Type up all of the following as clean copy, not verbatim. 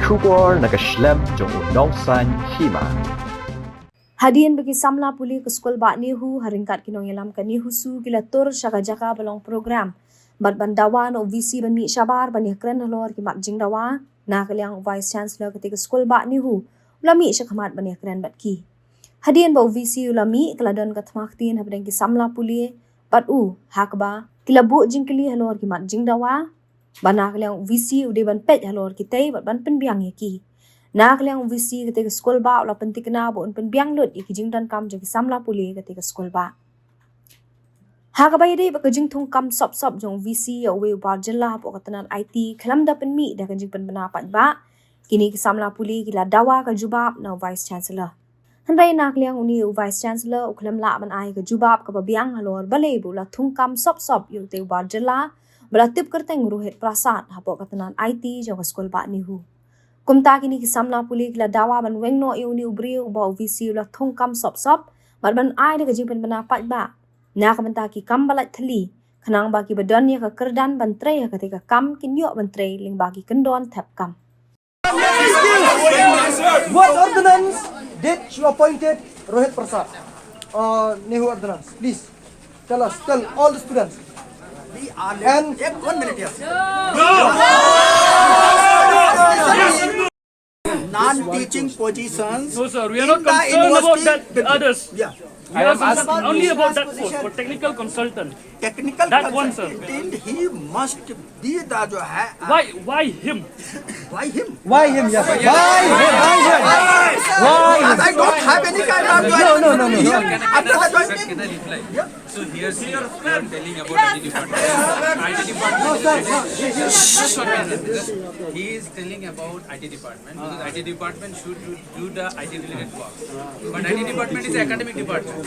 Shubor naga Khlem jong Nongsan Hima. Hadian bagi Samla Pule ke skol ba Nehu haringkat kinong yalam ka Nehu su gila tur syaka jaka balong program. Bat bandawa no VC ban mi syabar ban kren Halor ki mat Jingdawa na kaliang Vice Chancellor ketika skol ba Nehu. Ulami syakmat ban kren bat ki. Hadian ba VC ulami keladon ka tmaktin habdang ki Samla Pule bat hakba kila bu jingkeli Halor ki mat Jingdawa. Bana kaliang VC ude ban pet Halor kita bat ban penbiang ki. Nak liang visi ketika skol ba ulah penting kena buat penbiang lut iki jingdan kam jadi Samla Pule ketika skol ba. Hakabai dei ba Jingthung kam sop jong visi ya we ba Jylla po katanan IT Khlem da penmi da jing pen penapat ba. Kini ke Samla Pule gila dawa ke Jubab na Vice Chancellor. Handai nak liang uni Vice Chancellor Khlem la ban ai ke Jubab ke biang Halor balai bula thung kam sop yu te ba Jylla bala tip kerteng ruhit prasad ha po katanan IT jong skol ba Nehu. Kumta kini ki Samla Pule kila dawa ban wengno iuni ubriu ba VC ula thongkam sop bat ban ai de jing pen penapat ba na kamenta ki kam balat thali khanang ba ki badan ya ka kerdan ban tre ketika kam kinyo ban tre ling ba ki kendon thap kam. What ordinance did you appointed Rohit Prasad? Nehu ordinance, please tell all the students. And 1 minute here. Non-teaching positions. No, sir. We are not concerned about that. Others. Yeah. We are concerned only about that post for technical consultant. Technical That one, sir. consultant, he must be the जो है. Why him? Why him? Why him? Yes. Why? I don't have any kind of. No. After the joining. Can I reply? Yeah. So here's you are telling about IT department. IT department. He is telling about IT department because IT department should do the IT related work. But IT department is academic department.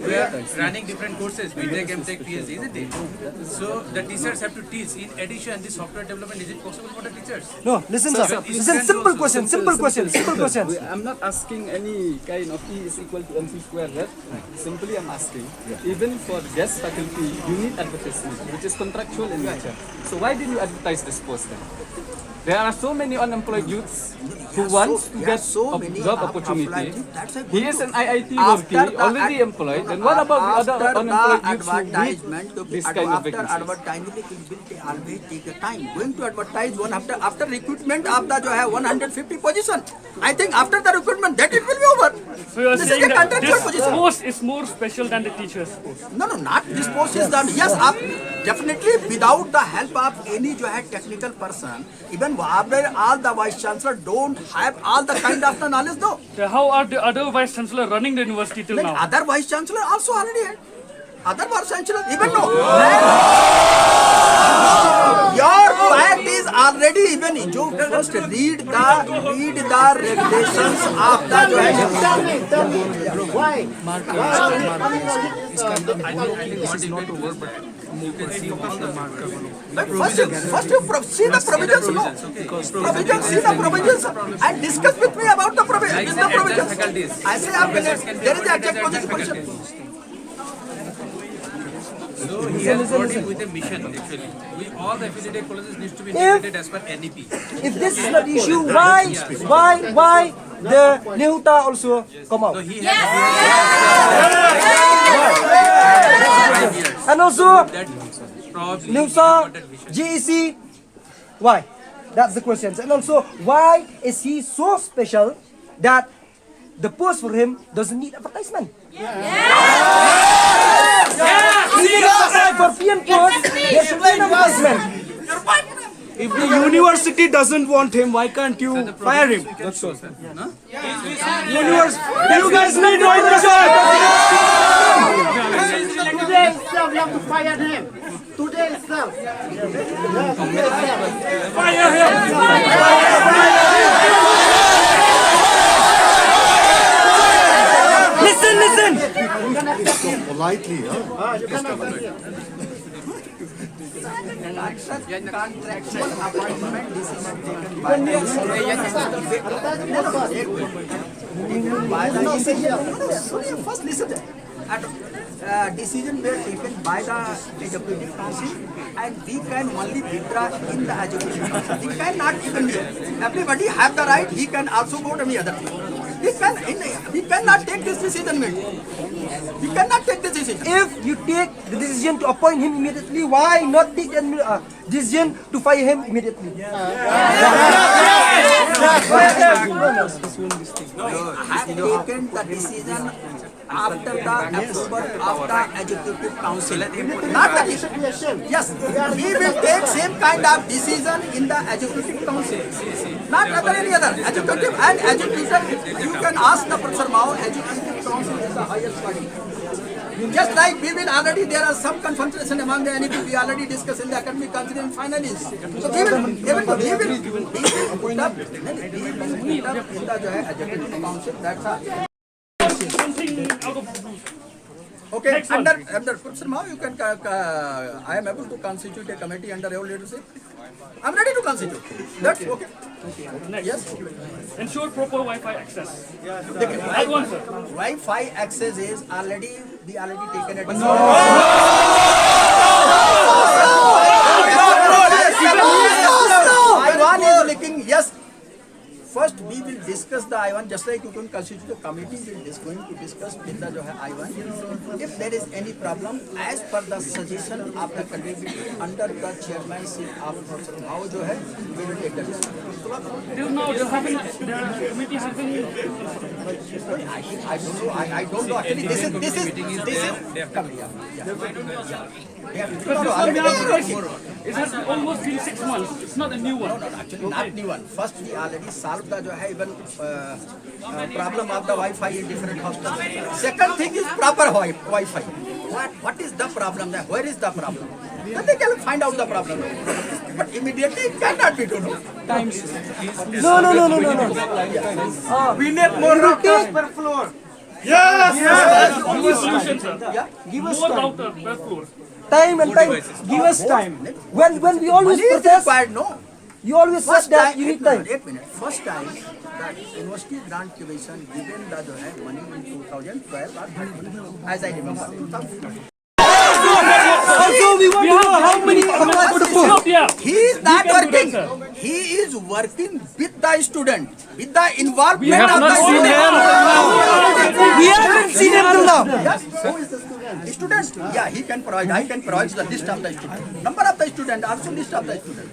We are running different courses, BTech, MTech, PhD, isn't it? So the teachers have to teach. In addition, the software development, is it possible for the teachers? No, listen, sir. Listen, simple question. I'm not asking any kind of E is equal to MC squared, right? Simply I'm asking, even for guest faculty, you need advertisement, which is contractual in nature. So why didn't you advertise this post then? There are so many unemployed youths who want to get a job opportunity. He is an IIT worthy, already employed. Then what about the other unemployed youths who need this kind of vacancies? After advertisement, they always take the time. Going to advertise one after recruitment of the जो है 150 position. I think after the recruitment, that it will be over. So you are This saying is a that contractual this position. post is more special than the teacher's post? No, not this post is done. Yes, definitely without the help of any जो है technical person, even where all the vice chancellor don't have all the kind of the knowledge, no. So how are the other vice chancellor running the university till Like now? other vice chancellor also already had. Other vice chancellor even no. Your fact is already even you just read the regulations of the I think this is not over, but you can see all the marker. First you see the provisions, no? Provisions, see the provisions and discuss with me about the provisions. I say there is a exact position. So he has brought in with a mission actually. All the affiliated colleges needs to be integrated as per NEP. If this is not issue, why the Nehuta also come out? So he has And also probably Nehuta, GEC, why? That's the question. And also, why is he so special that the post for him doesn't need advertisement? For PM post, there should be an advertisement. If the university doesn't want him, why can't you fire him? That's all. Do you guys need Rohit Prasad? Today itself, you have to fire him. Today itself. Fire him! Listen! Politely, Contractual appointment decision taken by the first listen. Decision were taken by the executive council and we can only withdraw in the education council. We cannot even, everybody have the right, he can also go to any other thing. We cannot take this decision, mate. We cannot take this decision. If you take the decision to appoint him immediately, why not take the decision to fire him immediately? Have taken the decision after the approval of the executive council. Not the decision. Yes, we will take same kind of decision in the executive council. Not other any other. Executive and executive. You can ask the Professor Mao. Executive council is the highest body. Just like we will already, there are some confrontation among the NEP. We already discussed in the academic council and finalists. So we will put up in the executive council. That's all. Something out of the blue. Okay, Next one. under Professor Mao, you can. I am able to constitute a committee under your leadership. I'm ready to constitute. That's okay. Next. Yes. Ensure proper Wi-Fi access. That one, sir. Wi-Fi access is already taken a decision. I1 is looking, yes. First, we will discuss the I1, just like you can constitute a committee, we will going to discuss with the I1. If there is any problem, as per the suggestion of the committee, under the chairmanship of Professor Mao, we will take the decision. Till now, the committee having. I don't know. Actually, this is. It has almost been 6 months. It's not a new one. No, actually not new one. First, we already solved the even problem of the Wi-Fi in different hostels. Second thing is proper Wi-Fi. What is the problem there? Where is the problem? Then they can find out the problem. But immediately it cannot be done. No. We need more routers per floor. That's the only solution, sir. Give us More time. router per floor. Time. Give us time. When we always Money is protest, required, no? you always said that you need time. 8 minutes. First time, the University Grant Commission given the money in 2012 or 13, as I remember. Also, we want to know how many apply for the post. Yeah. He is not can do that, working. sir. He is working with the student, with the involvement have of not the seen student. We haven't seen him till now. Yes, who is the student? The student. Yeah, he can provide. I can provide the list of the student. Number of the student, also list of the student.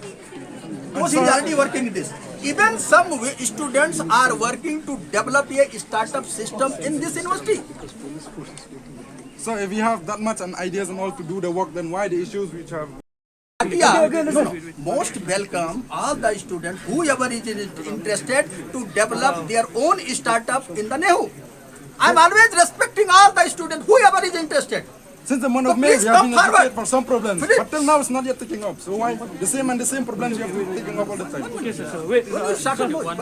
Because he is already working in this. Even some students are working to develop a startup system in this university. So if you have that much and ideas and all to do the work, then why the issues which have... Yeah, no. Most welcome all the students, whoever is interested to develop their own startup in the Nehu. I'm always respecting all the students, whoever is interested. Since the month So of May, please we have come been forward. educated for some problems. Philip. But till now, it's not yet taking up. So why the same problems we have been taking up all the time? Okay, sir. Wait. Started one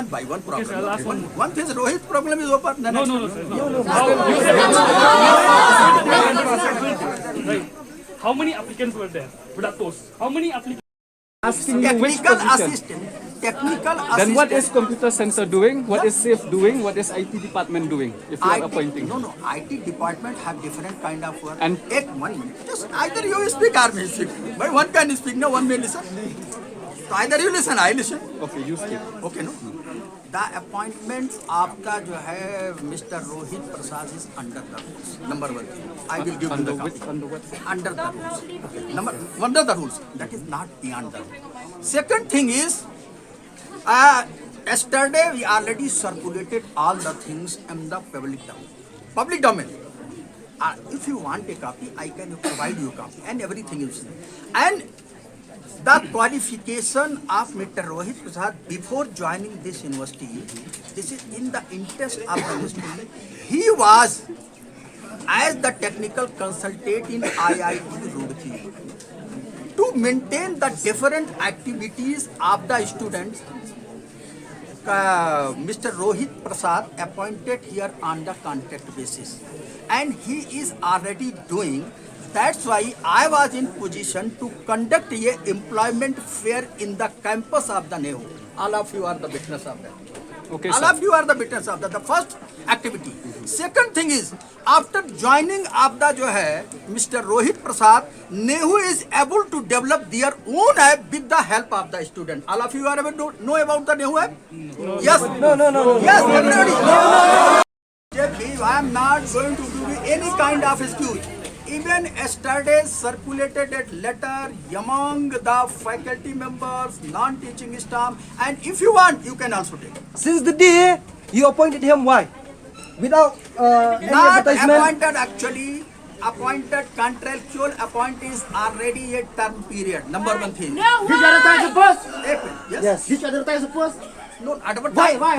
by one problem. sir, last one. One thing, Rohit's problem is over. The next No, one. sir. No. Right. How many applicants were there? Without those. How many applicants? Asking you which Technical position. assistant. Technical assistant. Then what is computer center doing? What is safe doing? What is IT department doing? If you are appointing. No. IT department have different kind of work. And- Take 1 minute. Just either you speak or me speak. But one can speak, no one may listen. So either you listen, I listen. Okay, you speak. Okay, no? The appointments of the Mr. Rohit Prasad is under the rules. Number one. I will give you Under the which? copy. Under what? Under the rules. Okay. Under the rules. That is not beyond the rules. Second thing is, yesterday we already circulated all the things in the public domain. Public domain. If you want a copy, I can provide you a copy and everything is there. And the qualification of Mr. Rohit Prasad before joining this university, this is in the interest of the university. He was as the technical consultant in IIT Roorkee to maintain the different activities of the students. Mr. Rohit Prasad appointed here on the contract basis, and he is already doing. That's why I was in position to conduct a employment fair in the campus of the Nehu. All of you are the witness of that. Okay, All sir. of you are the witness of that. The first activity. Second thing is, after joining of the जो है Mr. Rohit Prasad, Nehu is able to develop their own app with the help of the student. All of you are able to know about the Nehu app? Yes. No. Yes, everybody. No. I am not going to give you any kind of excuse. Even yesterday circulated a letter among the faculty members, non-teaching staff, and if you want, you can also take it. Since the day you appointed him, why? Without any Not advertisement? appointed actually. Appointed contractual appointee is already a term period. Number one thing. Did you advertise the post? Yes. Yes. Did you advertise the post? No, advertise. Why?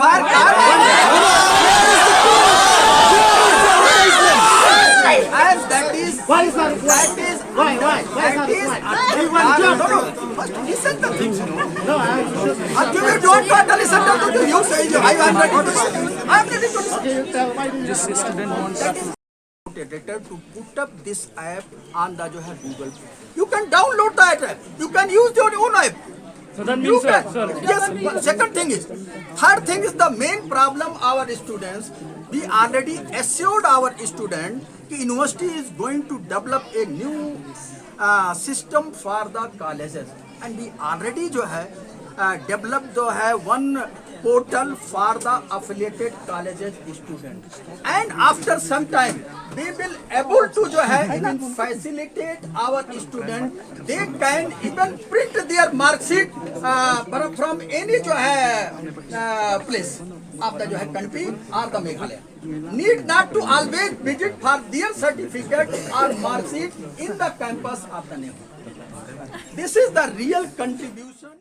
And that is. Why is not That is. Why? Why is That not is. required? You want a job? No. First listen the things. No, You don't want to listen to the you say I am ready to listen. I am ready to listen. okay, you tell why did you Editor to put up this app on the जो है Google. You can download that app. You can use your own app. So that You means, can. sir, Yes. But second thing is, third thing is the main problem our students. We already assured our student that university is going to develop a new system for the colleges, and we already जो है developed जो है one portal for the affiliated colleges students, and after some time we will able to जो है even facilitate our student, they can even print their mark sheet from any जो है place of the जो है country or the Meghalaya. Need not to always visit for their certificate or mark sheet in the campus of the Nehu. This is the real contribution.